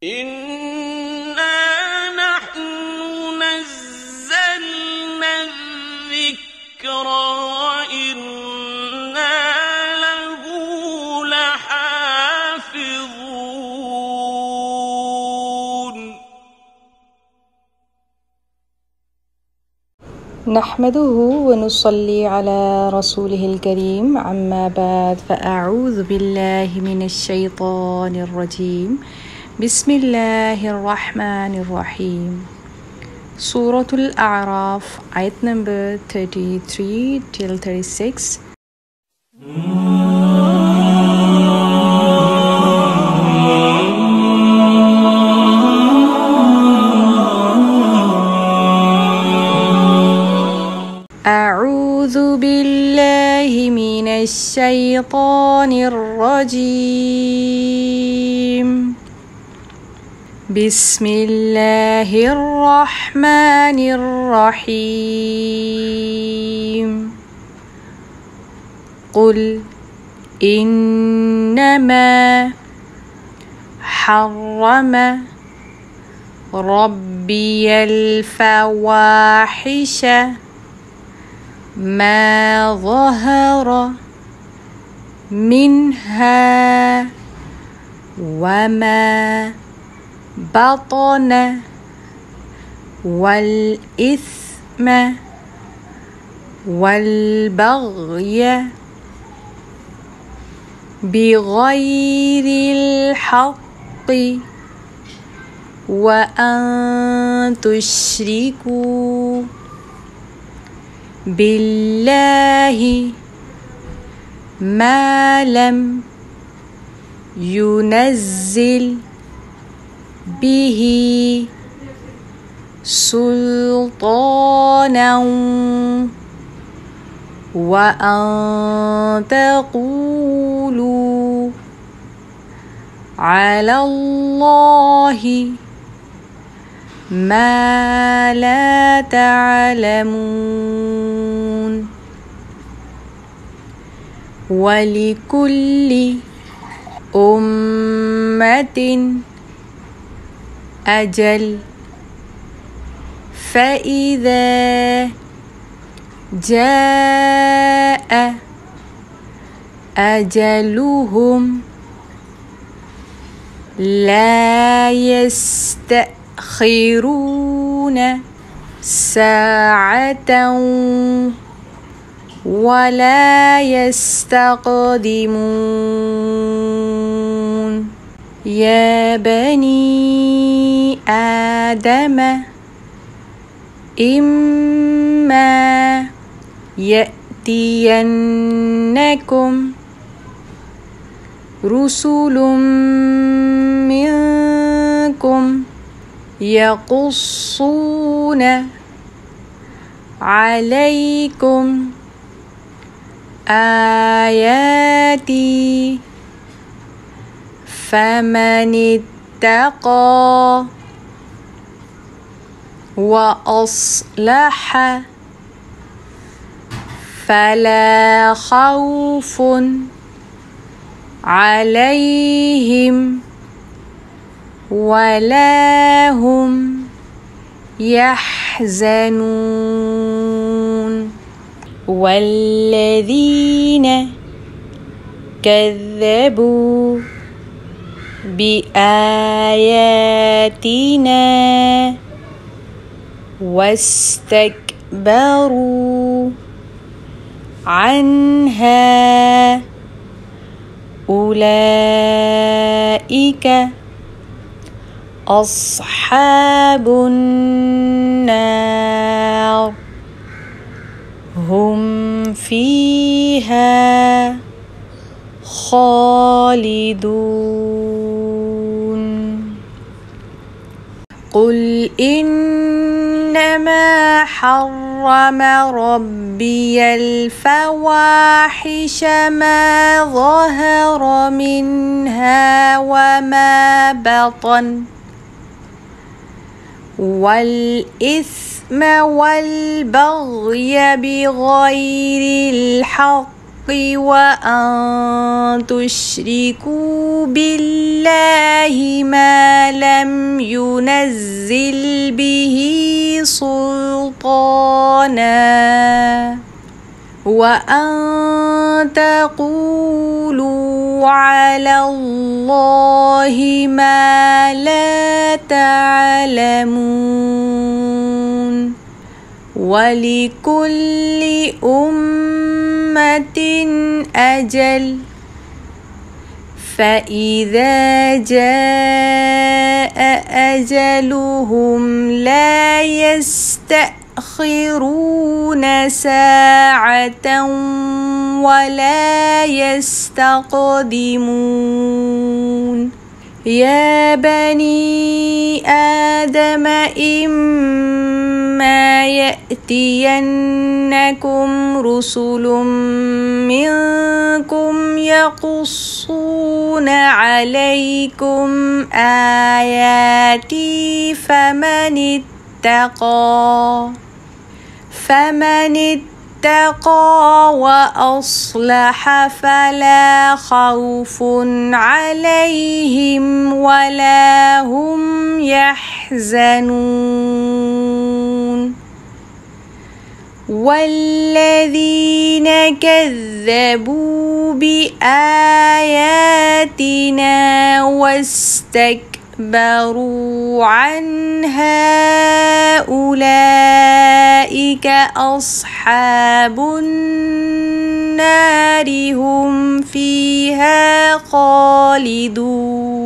إِنَّا نَحْنُ نَزَّلْنَا الذِّكْرَ وَإِنَّا لَهُ لَحَافِظُونَ نحمده ونصلي على رسوله الكريم أما بعد فأعوذ بالله من الشيطان الرجيم بسم الله الرحمن الرحيم سورة الأعراف ayat number 33 till 36. أعوذ بالله من الشيطان الرجيم بسم الله الرحمن الرحيم قل إنما حرم ربي الفواحش ما ظهر منها وما بطن والإثم والبغي بغير الحق وأن تشركوا بالله ما لم ينزل به سلطانا وأن تقولوا على الله ما لا تعلمون ولكل أمة أجل فإذا جاء أجلهم لا يستأخرون ساعة ولا يستقدمون يا بني آدم إما يأتينكم رسل منكم يقصون عليكم آياتي فمن اتقى وأصلح فلا خوف عليهم ولا هم يحزنون والذين كذبوا بآياتنا واستكبروا عنها أولئك أصحاب النار هم فيها خالدون قل إنما حرم ربي الفواحش ما ظهر منها وما بطن والإثم والبغي بغير الحق وأن تشركوا بالله ما لم ينزل به سلطانا وأن تقولوا على الله ما لا تعلمون ولكل أمة أجل فإذا جاء أجلهم لا يستأخرون ساعة ولا يستقدمون يا بني آدم إما يأتينكم رسل منكم يقصون عليكم آياتي فمن اتقى وأصلح فلا خوف عليهم ولا هم يحزنون والذين كذبوا بآياتنا واستكبروا عنها أولئك أصحاب النار هم فيها خالدون